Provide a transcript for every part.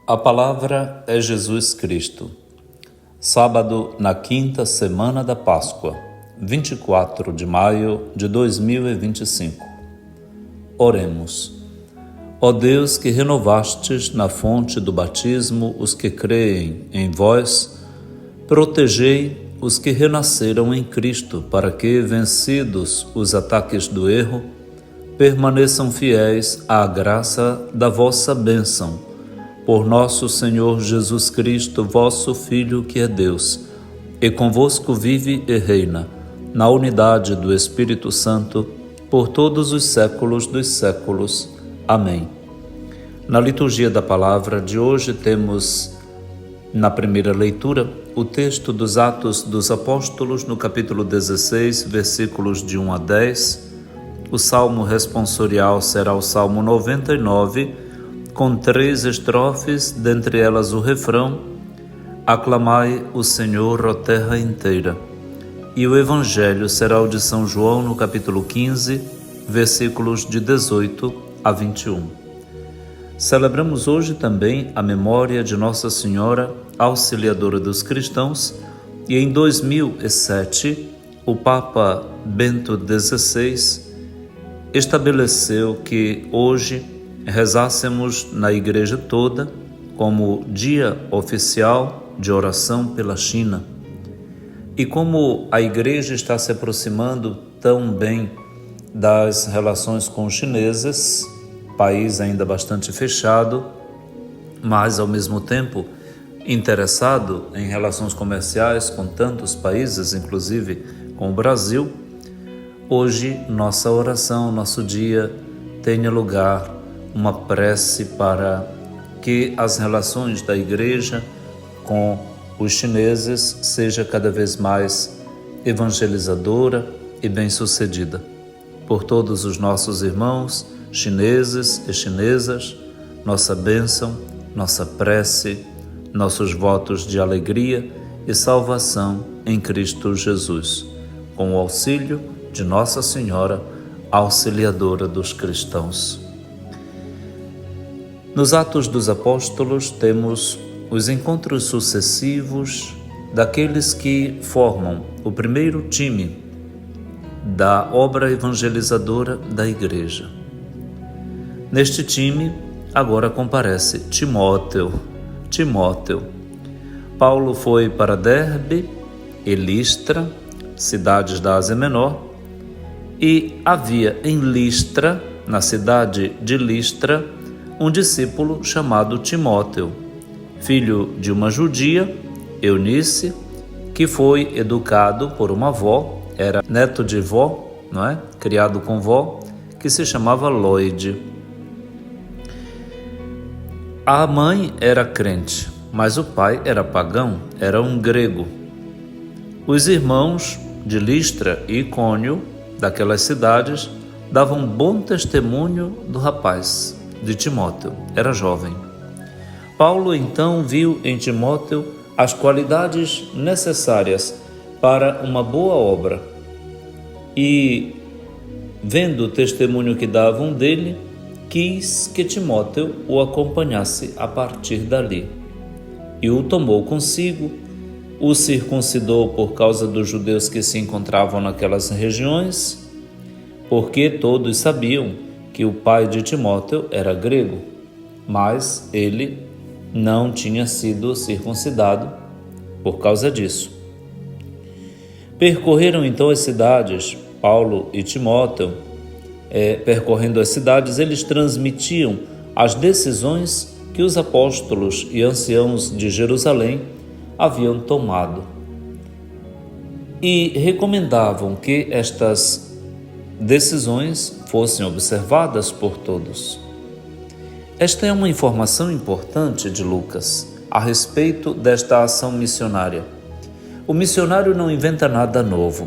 A palavra é Jesus Cristo. Sábado na quinta semana da Páscoa, 24 de maio de 2025. Oremos. Ó Deus, que renovastes na fonte do batismo os que creem em vós, protegei os que renasceram em Cristo, para que, vencidos os ataques do erro, permaneçam fiéis à graça da vossa bênção. Por nosso Senhor Jesus Cristo, vosso Filho, que é Deus, e convosco vive e reina, na unidade do Espírito Santo, por todos os séculos dos séculos. Amém. Na liturgia da palavra de hoje temos, na primeira leitura, o texto dos Atos dos Apóstolos, no capítulo 16, versículos de 1 a 10. O salmo responsorial será o Salmo 99, com 3 estrofes, dentre elas o refrão: Aclamai o Senhor, ó terra inteira. E o Evangelho será o de São João, no capítulo 15, versículos de 18 a 21. Celebramos hoje também a memória de Nossa Senhora, Auxiliadora dos Cristãos, e em 2007, o Papa Bento XVI estabeleceu que hoje rezássemos na Igreja toda como dia oficial de oração pela China. E como a Igreja está se aproximando tão bem das relações com os chineses, país ainda bastante fechado, mas ao mesmo tempo interessado em relações comerciais com tantos países, inclusive com o Brasil, hoje nossa oração, nosso dia, tenha lugar uma prece para que as relações da Igreja com os chineses seja cada vez mais evangelizadora e bem-sucedida. Por todos os nossos irmãos chineses e chinesas, nossa bênção, nossa prece, nossos votos de alegria e salvação em Cristo Jesus, com o auxílio de Nossa Senhora, Auxiliadora dos cristãos. Nos Atos dos Apóstolos temos os encontros sucessivos daqueles que formam o primeiro time da obra evangelizadora da Igreja. Neste time, agora comparece Timóteo. Paulo foi para Derbe e Listra, cidades da Ásia Menor, e havia em Listra, na cidade de Listra, um discípulo chamado Timóteo, filho de uma judia, Eunice, que foi educado por uma avó, era neto de vó, criado com vó, que se chamava Loide. A mãe era crente, mas o pai era pagão, era um grego. Os irmãos de Listra e Icônio, daquelas cidades, davam bom testemunho do rapaz, de Timóteo, era jovem. Paulo então viu em Timóteo as qualidades necessárias para uma boa obra e, vendo o testemunho que davam dele, quis que Timóteo o acompanhasse a partir dali. E o tomou consigo, o circuncidou por causa dos judeus que se encontravam naquelas regiões, porque todos sabiam que o pai de Timóteo era grego, mas ele não tinha sido circuncidado por causa disso. Percorreram então as cidades, Paulo e Timóteo, percorrendo as cidades, eles transmitiam as decisões que os apóstolos e anciãos de Jerusalém haviam tomado e recomendavam que estas decisões fossem observadas por todos. Esta é uma informação importante de Lucas a respeito desta ação missionária. O missionário não inventa nada novo.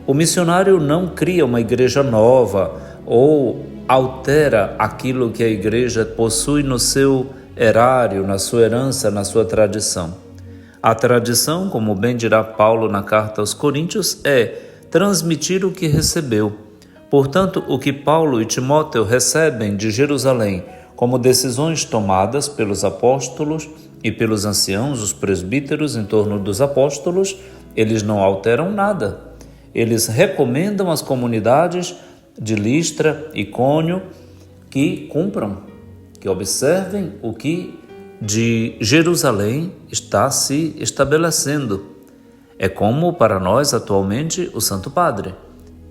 O missionário não cria uma igreja nova ou altera aquilo que a igreja possui no seu erário, na sua herança, na sua tradição. A tradição, como bem dirá Paulo na carta aos Coríntios, é transmitir o que recebeu. Portanto, o que Paulo e Timóteo recebem de Jerusalém como decisões tomadas pelos apóstolos e pelos anciãos, os presbíteros em torno dos apóstolos, eles não alteram nada. Eles recomendam às comunidades de Listra e Icônio que cumpram, que observem o que de Jerusalém está se estabelecendo. É como para nós atualmente o Santo Padre.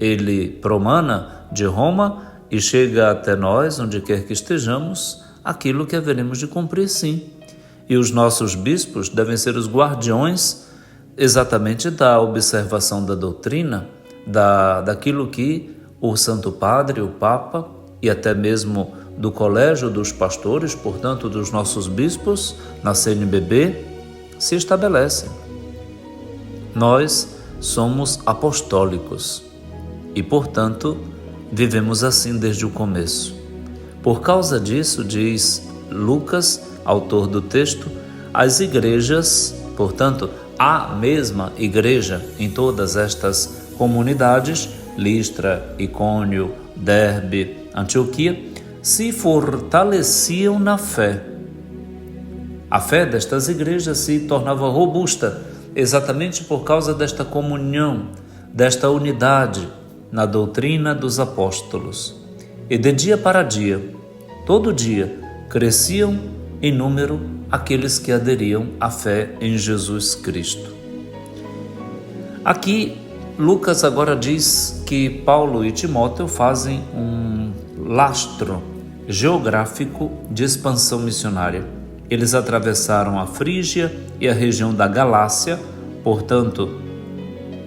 Ele promana de Roma e chega até nós, onde quer que estejamos, aquilo que haveremos de cumprir, sim. E os nossos bispos devem ser os guardiões exatamente da observação da doutrina, daquilo que o Santo Padre, o Papa e até mesmo do Colégio dos Pastores, portanto dos nossos bispos, na CNBB, se estabelecem. Nós somos apostólicos e, portanto, vivemos assim desde o começo. Por causa disso, diz Lucas, autor do texto, as igrejas, portanto, a mesma igreja em todas estas comunidades, Listra, Icônio, Derbe, Antioquia, se fortaleciam na fé. A fé destas igrejas se tornava robusta, exatamente por causa desta comunhão, desta unidade na doutrina dos apóstolos. E de dia para dia, todo dia, cresciam em número aqueles que aderiam à fé em Jesus Cristo. Aqui, Lucas agora diz que Paulo e Timóteo fazem um lastro geográfico de expansão missionária. Eles atravessaram a Frígia e a região da Galácia, portanto,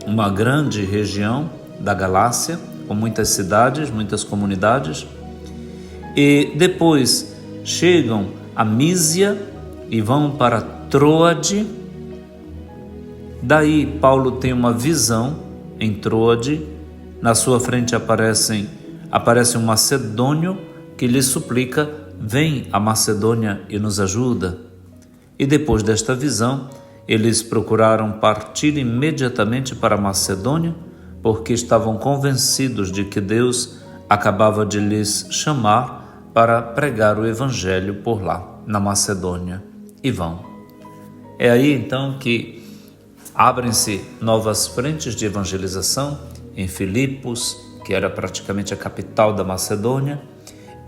uma grande região da Galácia, com muitas cidades, muitas comunidades, e depois chegam a Mísia e vão para Troade. Daí Paulo tem uma visão em Troade, na sua frente aparece um macedônio que lhe suplica: vem a Macedônia e nos ajuda. E depois desta visão, eles procuraram partir imediatamente para a Macedônia, porque estavam convencidos de que Deus acabava de lhes chamar para pregar o Evangelho por lá, na Macedônia. E vão. É aí então que abrem-se novas frentes de evangelização em Filipos, que era praticamente a capital da Macedônia,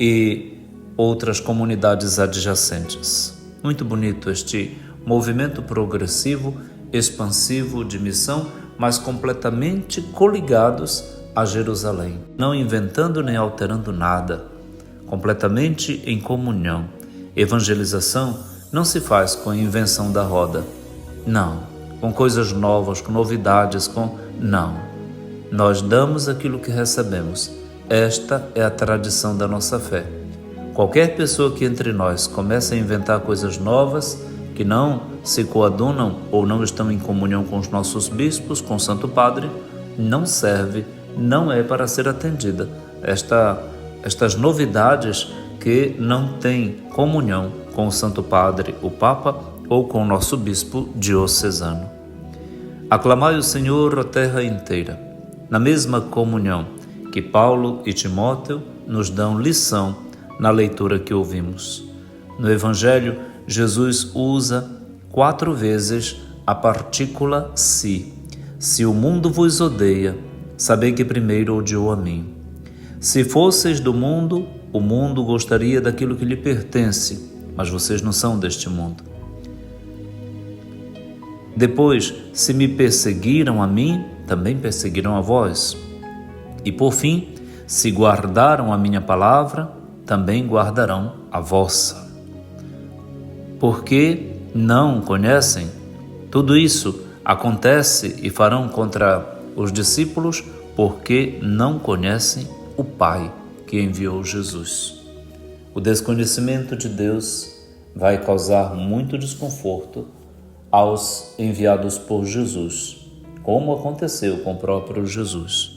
e outras comunidades adjacentes. Muito bonito este movimento progressivo, expansivo de missão, mas completamente coligados a Jerusalém, não inventando nem alterando nada, completamente em comunhão. Evangelização não se faz com a invenção da roda, não, com coisas novas, com novidades, não. Nós damos aquilo que recebemos. Esta é a tradição da nossa fé. Qualquer pessoa que entre nós comece a inventar coisas novas, que não se coadunam ou não estão em comunhão com os nossos bispos, com o Santo Padre, não serve, não é para ser atendida. Estas novidades que não têm comunhão com o Santo Padre, o Papa, ou com o nosso bispo diocesano. Aclamai o Senhor, a terra inteira, na mesma comunhão que Paulo e Timóteo nos dão lição na leitura que ouvimos. No Evangelho, Jesus usa 4 vezes a partícula si. Se o mundo vos odeia, sabei que primeiro odiou a mim. Se fosseis do mundo, o mundo gostaria daquilo que lhe pertence, mas vocês não são deste mundo. Depois, se me perseguiram a mim, também perseguirão a vós. E por fim, se guardaram a minha palavra, também guardarão a vossa. Porque não conhecem? Tudo isso acontece e farão contra os discípulos porque não conhecem o Pai que enviou Jesus. O desconhecimento de Deus vai causar muito desconforto aos enviados por Jesus, como aconteceu com o próprio Jesus.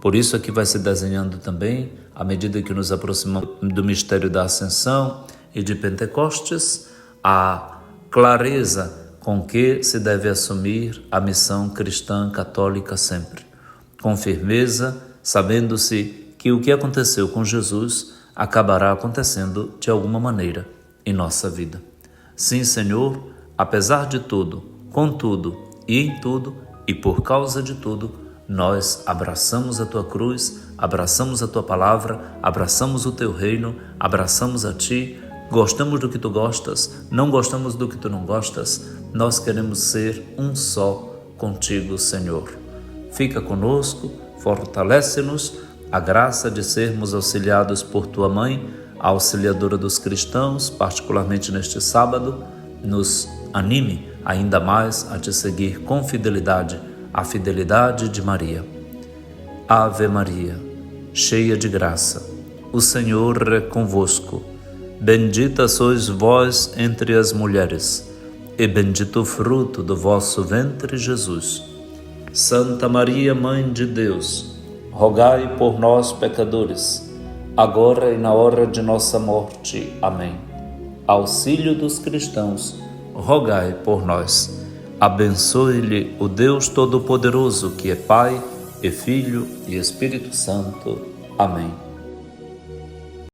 Por isso aqui vai se desenhando também, à medida que nos aproximamos do mistério da Ascensão e de Pentecostes, a clareza com que se deve assumir a missão cristã católica sempre, com firmeza, sabendo-se que o que aconteceu com Jesus acabará acontecendo de alguma maneira em nossa vida. Sim, Senhor, apesar de tudo, contudo e em tudo e por causa de tudo, nós abraçamos a Tua cruz, abraçamos a Tua palavra, abraçamos o Teu reino, abraçamos a Ti, gostamos do que Tu gostas, não gostamos do que Tu não gostas, nós queremos ser um só contigo, Senhor. Fica conosco, fortalece-nos, a graça de sermos auxiliados por Tua Mãe, a auxiliadora dos cristãos, particularmente neste sábado, nos anime ainda mais a Te seguir com fidelidade, a fidelidade de Maria. Ave Maria, cheia de graça, o Senhor é convosco. Bendita sois vós entre as mulheres, e bendito o fruto do vosso ventre, Jesus. Santa Maria, Mãe de Deus, rogai por nós, pecadores, agora e na hora de nossa morte. Amém. Auxílio dos cristãos, rogai por nós. Abençoe-lhe o Deus Todo-Poderoso, que é Pai, e Filho e Espírito Santo. Amém.